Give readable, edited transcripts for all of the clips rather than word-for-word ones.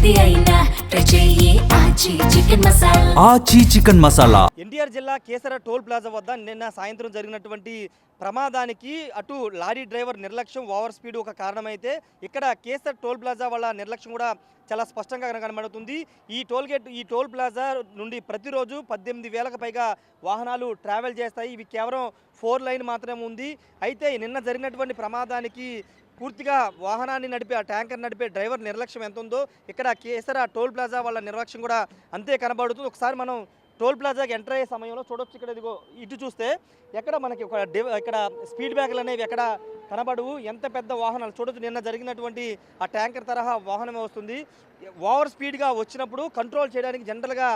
ఏది అయినా ట్రై చెయ్యి ఆచి చికెన్ మసాలా. ఆచి చికెన్ మసాలా. ఎన్టీఆర్ జిల్లా కేసర టోల్ ప్లాజా వద్ద నిన్న సాయంత్రం జరిగినటువంటి ప్రమాదానికి అటు లారీ డ్రైవర్ నిర్లక్ష్యం ఓవర్ స్పీడ్ ఒక కారణమైతే ఇక్కడ కేసర్ టోల్ ప్లాజా వాళ్ళ నిర్లక్ష్యం కూడా చాలా స్పష్టంగా కనబడుతుంది. ఈ టోల్ ప్లాజా నుండి ప్రతిరోజు 18,000కు పైగా వాహనాలు ట్రావెల్ చేస్తాయి. ఇవి కేవలం 4 లైన్ మాత్రమే ఉంది. అయితే నిన్న జరిగినటువంటి ప్రమాదానికి పూర్తిగా వాహనాన్ని నడిపే ఆ ట్యాంకర్ నడిపే డ్రైవర్ నిర్లక్ష్యం ఎంత ఉందో ఇక్కడ కేసర టోల్ ప్లాజా వాళ్ళ నిర్లక్ష్యం కూడా అంతే కనబడుతుంది. ఒకసారి మనం టోల్ ప్లాజాకి ఎంటర్ అయ్యే సమయంలో చూడొచ్చు. ఇక్కడ ఇదిగో ఇటు చూస్తే ఎక్కడ మనకి ఇక్కడ స్పీడ్ బ్రేకర్లు అనేవి ఎక్కడ కనబడవు. ఎంత పెద్ద వాహనాలు చూడొచ్చు. నిన్న జరిగినటువంటి ఆ ట్యాంకర్ తరహా వాహనమే వస్తుంది. ఓవర్ స్పీడ్గా వచ్చినప్పుడు కంట్రోల్ చేయడానికి జనరల్గా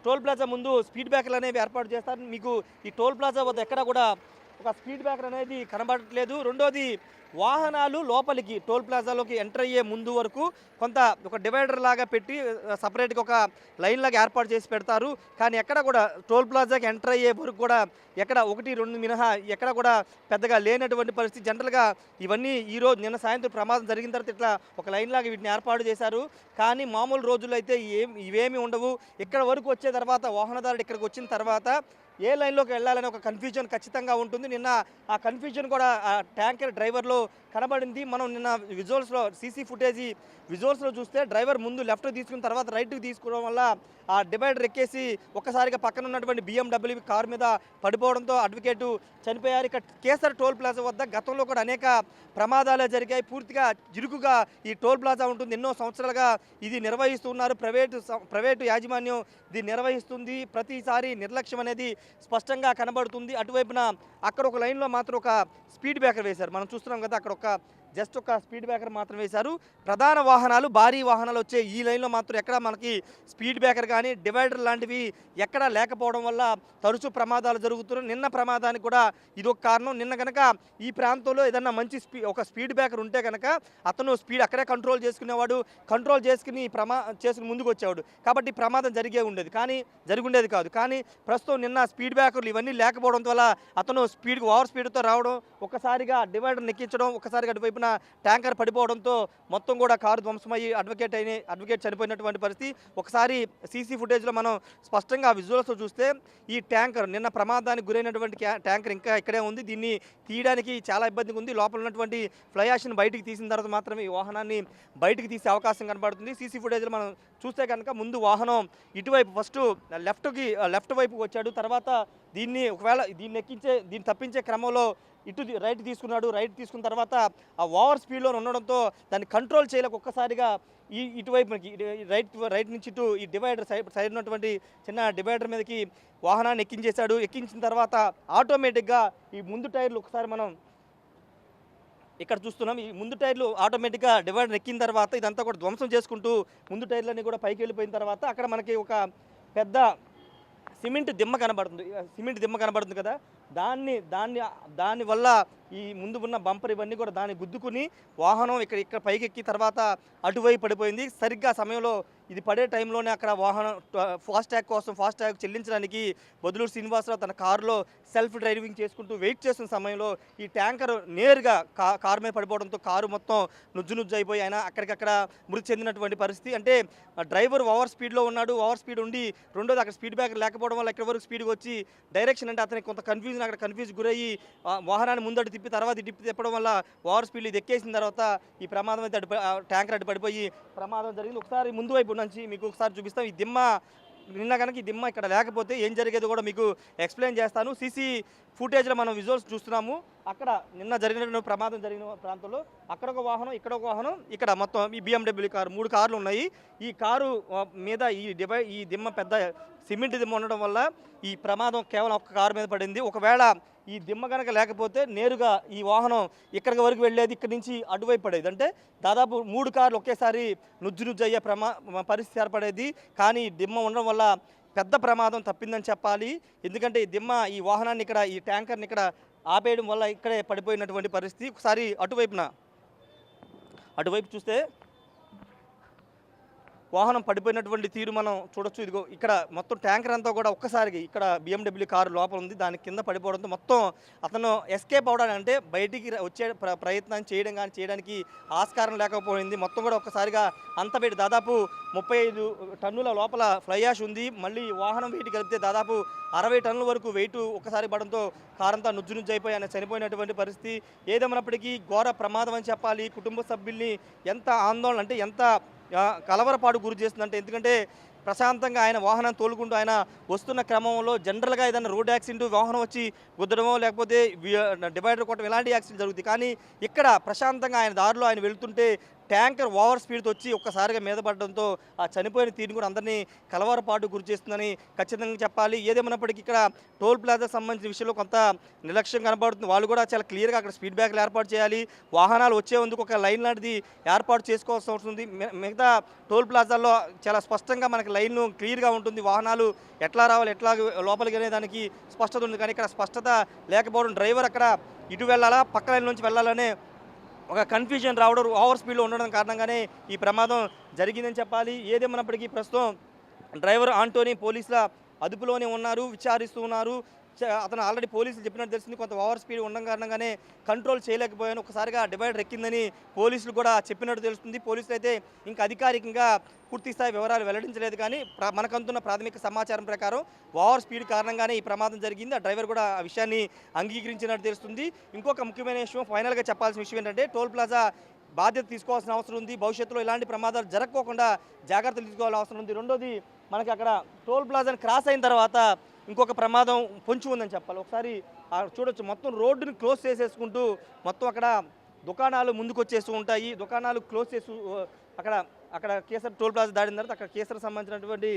టోల్ ప్లాజా ముందు స్పీడ్ బ్రేకర్లు అనేవి ఏర్పాటు చేస్తారు. మీకు ఈ టోల్ ప్లాజా వద్ద ఎక్కడ కూడా ఒక స్పీడ్ బ్రేకర్ అనేది కనబడట్లేదు. రెండోది వాహనాలు లోపలికి టోల్ ప్లాజాలోకి ఎంటర్ అయ్యే ముందు వరకు కొంత ఒక డివైడర్ లాగా పెట్టి సపరేట్గా ఒక లైన్ లాగా ఏర్పాటు చేసి పెడతారు. కానీ ఎక్కడ కూడా టోల్ ప్లాజాకి ఎంటర్ అయ్యే వరకు కూడా ఎక్కడ 1-2 మినహా ఎక్కడ కూడా పెద్దగా లేనటువంటి పరిస్థితి. జనరల్గా ఇవన్నీ ఈరోజు నిన్న సాయంత్రం ప్రమాదం జరిగిన తర్వాత ఇట్లా ఒక లైన్ లాగా వీటిని ఏర్పాటు చేశారు. కానీ మామూలు రోజుల్లో అయితే ఇవేమీ ఉండవు. ఇక్కడ వరకు వచ్చే తర్వాత వాహనదారుడు ఇక్కడికి వచ్చిన తర్వాత ఏ లైన్లోకి వెళ్ళాలని ఒక కన్ఫ్యూజన్ ఖచ్చితంగా ఉంటుంది. నిన్న ఆ కన్ఫ్యూజన్ కూడా ఆ ట్యాంకర్ డ్రైవర్లో కనబడింది. మనం నిన్న విజువల్స్లో సీసీ ఫుటేజీ విజువల్స్లో చూస్తే డ్రైవర్ ముందు లెఫ్ట్ తీసుకున్న తర్వాత రైట్కి తీసుకోవడం వల్ల ఆ డివైడర్ ఎక్కేసి ఒక్కసారిగా పక్కన ఉన్నటువంటి BMW కారు మీద పడిపోవడంతో అడ్వకేటు చనిపోయారు. ఇక్కడ కేసర్ టోల్ ప్లాజా వద్ద గతంలో కూడా అనేక ప్రమాదాలే జరిగాయి. పూర్తిగా ఇరుకుగా ఈ టోల్ ప్లాజా ఉంటుంది. ఎన్నో సంవత్సరాలుగా ఇది నిర్వహిస్తున్నారు. ప్రైవేటు యాజమాన్యం దీన్ని నిర్వహిస్తుంది. ప్రతిసారి నిర్లక్ష్యం అనేది స్పష్టంగా కనబడుతుంది. అటువైపున అక్కడ ఒక లైన్లో మాత్రం ఒక స్పీడ్ బ్రేకర్ వేశారు. మనం చూస్తున్నాం కదా, అక్కడ జస్ట్ ఒక స్పీడ్ బ్రేకర్ మాత్రం వేశారు. ప్రధాన వాహనాలు భారీ వాహనాలు వచ్చే ఈ లైన్లో మాత్రం ఎక్కడ మనకి స్పీడ్ బ్రేకర్ కానీ డివైడర్ లాంటివి ఎక్కడా లేకపోవడం వల్ల తరచూ ప్రమాదాలు జరుగుతున్నాయి. నిన్న ప్రమాదానికి కూడా ఇదొక కారణం. నిన్న కనుక ఈ ప్రాంతంలో ఏదన్నా మంచి ఒక స్పీడ్ బ్రేకర్ ఉంటే కనుక అతను స్పీడ్ అక్కడే కంట్రోల్ చేసుకునేవాడు. కంట్రోల్ చేసుకుని ముందుకు వచ్చేవాడు. కాబట్టి ప్రమాదం జరిగి ఉండేది కాదు. కానీ ప్రస్తుతం నిన్న స్పీడ్ బ్రేకర్లు ఇవన్నీ లేకపోవడం వల్ల అతను ఓవర్ స్పీడ్తో రావడం, ఒక్కసారిగా డివైడర్ నెక్కించడం, ఒక్కసారిగా అటువైపున ట్యాంకర్ పడిపోవడంతో మొత్తం కూడా కారు ధ్వంసమయ్యి అడ్వకేట్ చనిపోయినటువంటి పరిస్థితి. ఒకసారి సీసీ ఫుటేజ్లో మనం స్పష్టంగా విజువల్స్లో చూస్తే ఈ ట్యాంకర్ నిన్న ప్రమాదానికి గురైనటువంటి ట్యాంకర్ ఇంకా ఇక్కడే ఉంది. దీన్ని తీయడానికి చాలా ఇబ్బందిగా ఉంది. లోపల ఉన్నటువంటి ఫ్లై యాష్ని బయటికి తీసిన తర్వాత మాత్రమే ఈ వాహనాన్ని బయటికి తీసే అవకాశం కనబడుతుంది. సీసీ ఫుటేజ్లో మనం చూస్తే కనుక ముందు వాహనం ఇటువైపు ఫస్ట్ లెఫ్ట్ వైపు వచ్చాడు. తర్వాత దీన్ని తప్పించే క్రమంలో రైట్ తీసుకున్నాడు. రైట్ తీసుకున్న తర్వాత ఆ ఓవర్ స్పీడ్లో ఉండడంతో దాన్ని కంట్రోల్ చేయలేక ఒక్కసారిగా ఇటువైపుకి రైట్ నుంచి ఇటు ఈ డివైడర్ సైడ్ ఉన్నటువంటి చిన్న డివైడర్ మీదకి వాహనాన్ని ఎక్కించేశాడు. ఎక్కించిన తర్వాత ఆటోమేటిక్గా ఈ ముందు టైర్లు ఒకసారి మనం ఇక్కడ చూస్తున్నాం. ఈ ముందు టైర్లు ఆటోమేటిక్గా డివైడర్ ఎక్కిన తర్వాత ఇదంతా కూడా ధ్వంసం చేసుకుంటూ ముందు టైర్లన్నీ కూడా పైకి వెళ్ళిపోయిన తర్వాత అక్కడ మనకి ఒక పెద్ద సిమెంట్ దిమ్మ కనబడుతుంది కదా, దాని వల్ల ఈ ముందు ఉన్న బంపర్ ఇవన్నీ కూడా దాన్ని గుద్దుకుని వాహనం ఇక్కడ పైకి ఎక్కి తర్వాత అటువైపు పడిపోయింది. సరిగ్గా సమయంలో ఇది పడే టైంలోనే అక్కడ వాహనం ఫాస్టాగ్ చెల్లించడానికి బొదులూరు శ్రీనివాసరావు తన కారులో సెల్ఫ్ డ్రైవింగ్ చేసుకుంటూ వెయిట్ చేస్తున్న సమయంలో ఈ ట్యాంకర్ నేరుగా కారు మీద పడిపోవడంతో కారు మొత్తం నుజ్జు అయిపోయి ఆయన అక్కడికక్కడ మృతి చెందినటువంటి పరిస్థితి. అంటే డ్రైవర్ ఓవర్ స్పీడ్లో ఉన్నాడు. ఓవర్ స్పీడ్ ఉండి రెండోది అక్కడ స్పీడ్ బ్రేకర్ లేకపోవడం వల్ల ఎక్కడి వరకు స్పీడ్గా వచ్చి డైరెక్షన్ అంటే అతనికి కొంత కన్ఫ్యూజ్ గురయ్యి వాహనాన్ని ముందడు తిప్పి తర్వాత తిప్పడం వల్ల ఓవర్ స్పీడ్ ఇది ఎక్కేసిన తర్వాత ఈ ప్రమాదం అయితే ట్యాంకర్ అడ్డు పడిపోయి ప్రమాదం జరిగింది. ఒకసారి ముందు వైపు నుంచి మీకు ఒకసారి చూపిస్తాం. ఈ దిమ్మ ఇక్కడ లేకపోతే ఏం జరిగేది కూడా మీకు ఎక్స్ప్లెయిన్ చేస్తాను. సీసీ ఫుటేజ్లో మనం విజువల్స్ చూస్తున్నాము. అక్కడ నిన్న జరిగిన ప్రమాదం జరిగిన ప్రాంతంలో అక్కడ ఒక వాహనం, ఇక్కడ ఒక వాహనం, ఇక్కడ మొత్తం ఈ BMW కారు 3 కార్లు ఉన్నాయి. ఈ కారు మీద ఈ దిమ్మ పెద్ద సిమెంట్ దిమ్మ ఉండడం వల్ల ఈ ప్రమాదం కేవలం ఒక్క కారు మీద పడింది. ఒకవేళ ఈ దిమ్మ కనుక లేకపోతే నేరుగా ఈ వాహనం ఇక్కడికి వరకు వెళ్ళేది, ఇక్కడి నుంచి అటువైపు పడేది. అంటే దాదాపు 3 కార్లు ఒకేసారి నుజ్జు అయ్యే పరిస్థితి ఏర్పడేది. కానీ ఈ దిమ్మ ఉండడం వల్ల పెద్ద ప్రమాదం తప్పిందని చెప్పాలి. ఎందుకంటే ఈ వాహనాన్ని ఈ ట్యాంకర్ని ఇక్కడ ఆపేయడం వల్ల ఇక్కడే పడిపోయినటువంటి పరిస్థితి. ఒకసారి అటువైపు చూస్తే వాహనం పడిపోయినటువంటి తీరు మనం చూడొచ్చు. ఇదిగో ఇక్కడ మొత్తం ట్యాంకర్ అంతా కూడా ఒక్కసారిగా ఇక్కడ BMW కారు లోపల ఉంది. దాని కింద పడిపోవడంతో మొత్తం అతను ఎస్కేప్ అవ్వడానికి అంటే బయటికి వచ్చే ప్రయత్నం చేయడానికి ఆస్కారం లేకపోయింది. మొత్తం కూడా ఒక్కసారిగా అంతబెట్టి దాదాపు 35 టన్నుల లోపల ఫ్లై యాష్ ఉంది. మళ్ళీ వాహనం వెయిట్ కలిపితే దాదాపు 60 టన్నుల వరకు వెయిట్ ఒక్కసారి పడడంతో కారంతా నుజ్జు నుజ్జు అయిపోయి ఆయన చనిపోయినటువంటి పరిస్థితి. ఏదేమైనప్పటికీ ఘోర ప్రమాదం అని చెప్పాలి. కుటుంబ సభ్యుల్ని ఎంత ఆందోళన అంటే ఎంత కలవరపాటు గురి చేస్తుందంటే, ఎందుకంటే ప్రశాంతంగా ఆయన వాహనం తోలుకుంటూ ఆయన వస్తున్న క్రమంలో జనరల్గా ఏదైనా రోడ్ యాక్సిడెంట్ వాహనం వచ్చి గుద్దడమో లేకపోతే డివైడర్ కొట్టడం ఇలాంటి యాక్సిడెంట్ జరుగుతాయి. కానీ ఇక్కడ ప్రశాంతంగా ఆయన దారిలో ఆయన వెళ్తుంటే ట్యాంకర్ ఓవర్ స్పీడ్తో వచ్చి ఒక్కసారిగా మీద పడడంతో ఆ చనిపోయిన తీరుని కూడా అందరినీ కలవరపాటు గురి చేస్తుందని ఖచ్చితంగా చెప్పాలి. ఏదేమైనప్పటికీ ఇక్కడ టోల్ ప్లాజా సంబంధించిన విషయంలో కొంత నిర్లక్ష్యం కనబడుతుంది. వాళ్ళు కూడా చాలా క్లియర్గా అక్కడ స్పీడ్ బ్రేకర్లు ఏర్పాటు చేయాలి. వాహనాలు వచ్చేందుకు ఒక లైన్ లాంటిది ఏర్పాటు చేసుకోవాల్సిన అవసరం ఉంది. మిగతా టోల్ ప్లాజాల్లో చాలా స్పష్టంగా మనకి లైన్ క్లియర్గా ఉంటుంది. వాహనాలు ఎట్లా రావాలి ఎట్లా లోపలికి అనే దానికి స్పష్టత ఉంది. కానీ ఇక్కడ స్పష్టత లేకపోవడం, డ్రైవర్ అక్కడ ఇటు వెళ్ళాలా పక్క లైన్ నుంచి వెళ్ళాలనే ఒక కన్ఫ్యూజన్ రావడం, ఓవర్ స్పీడ్లో ఉండడం కారణంగానే ఈ ప్రమాదం జరిగిందని చెప్పాలి. ఏదేమైనప్పటికీ ప్రస్తుతం డ్రైవర్ ఆంటోనీ పోలీసుల అదుపులోనే ఉన్నారు, విచారిస్తూ ఉన్నారు. అతను ఆల్రెడీ పోలీసులు చెప్పినట్టు తెలిసింది, కొంత ఓవర్ స్పీడ్ ఉండడం కారణంగానే కంట్రోల్ చేయలేకపోయాను, ఒకసారిగా డివైడర్ ఎక్కిందని పోలీసులు కూడా చెప్పినట్టు తెలుస్తుంది. పోలీసులు అయితే ఇంకా అధికారికంగా పూర్తి స్థాయి వివరాలు వెల్లడించలేదు. కానీ మనకంతున్న ప్రాథమిక సమాచారం ప్రకారం ఓవర్ స్పీడ్ కారణంగానే ఈ ప్రమాదం జరిగింది. ఆ డ్రైవర్ కూడా ఆ విషయాన్ని అంగీకరించినట్టు తెలుస్తుంది. ఇంకొక ముఖ్యమైన విషయం, ఫైనల్గా చెప్పాల్సిన విషయం ఏంటంటే, టోల్ ప్లాజా బాధ్యత తీసుకోవాల్సిన అవసరం ఉంది. భవిష్యత్తులో ఇలాంటి ప్రమాదాలు జరగకోకుండా జాగ్రత్తలు తీసుకోవాల్సిన అవసరం ఉంది. రెండోది, మనకి అక్కడ టోల్ ప్లాజాని క్రాస్ అయిన తర్వాత ఇంకొక ప్రమాదం పొంచి ఉందని చెప్పాలి. ఒకసారి చూడొచ్చు, మొత్తం రోడ్డుని క్లోజ్ చేసేసుకుంటూ మొత్తం అక్కడ దుకాణాలు ముందుకు వచ్చేస్తూ ఉంటాయి. దుకాణాలు క్లోజ్ చేస్తూ అక్కడ కేసర్ టోల్ ప్లాజా దాటిన తర్వాత అక్కడ కేసర్ సంబంధించినటువంటి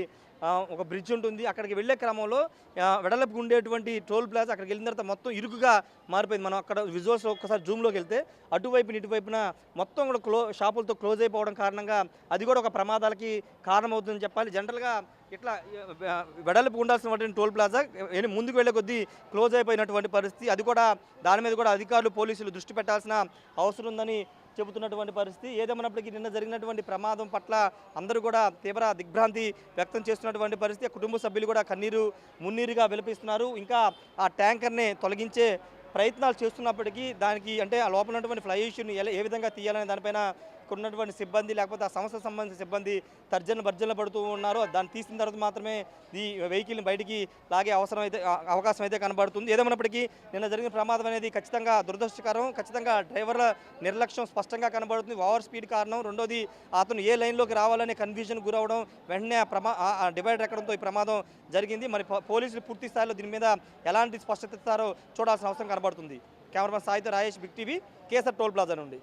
ఒక బ్రిడ్జ్ ఉంటుంది. అక్కడికి వెళ్ళే క్రమంలో వెడల్పుగా ఉండేటువంటి టోల్ ప్లాజా అక్కడికి వెళ్ళిన తర్వాత మొత్తం ఇరుకుగా మారిపోయింది. మనం అక్కడ విజువల్స్ ఒక్కసారి జూమ్లోకి వెళ్తే అటువైపున ఇటువైపున మొత్తం కూడా షాపులతో క్లోజ్ అయిపోవడం కారణంగా అది కూడా ఒక ప్రమాదాలకి కారణమవుతుందని చెప్పాలి. జనరల్గా ఇట్లా వెడల్పు ఉండాల్సినటువంటి టోల్ ప్లాజా ముందుకు వెళ్ళే కొద్దీ క్లోజ్ అయిపోయినటువంటి పరిస్థితి. అది కూడా దాని మీద కూడా అధికారులు పోలీసులు దృష్టి పెట్టాల్సిన అవసరం ఉందని చెబుతున్నటువంటి పరిస్థితి. ఏదేమైనప్పటికీ నిన్న జరిగినటువంటి ప్రమాదం పట్ల అందరూ కూడా తీవ్ర దిగ్భ్రాంతి వ్యక్తం చేస్తున్నటువంటి పరిస్థితి. కుటుంబ సభ్యులు కూడా కన్నీరు మున్నీరుగా విలపిస్తున్నారు. ఇంకా ఆ ట్యాంకర్ని తొలగించే ప్రయత్నాలు చేస్తున్నప్పటికీ దానికి అంటే ఆ లోపల ఉన్నటువంటి ఫ్లై ఇష్యూని ఏ విధంగా తీయాలనే దానిపైన ఉన్నటువంటి సిబ్బంది లేకపోతే ఆ సంస్థకు సంబంధించిన సిబ్బంది భర్జనలు పడుతూ ఉన్నారు. దాన్ని తీసిన తర్వాత మాత్రమే ఈ వెహికల్ని బయటికి లాగే అవకాశం అయితే కనబడుతుంది. ఏదేమైనప్పటికీ నిన్న జరిగిన ప్రమాదం అనేది ఖచ్చితంగా దురదృష్టకరం. ఖచ్చితంగా డ్రైవర్ల నిర్లక్ష్యం స్పష్టంగా కనబడుతుంది. ఓవర్ స్పీడ్ కారణం. రెండోది, అతను ఏ లైన్లోకి రావాలనే కన్ఫ్యూజన్ గురవడం, వెంటనే ఆ డివైడర్ ఎక్కడంతో ఈ ప్రమాదం జరిగింది. మరి పోలీసులు పూర్తి స్థాయిలో దీని మీద ఎలాంటి స్పష్టత ఇస్తారో చూడాల్సిన అవసరం కనబడుతుంది. కెమెరామెన్ సాయితో Rajesh, big TV, Keesara toll plaza నుండి.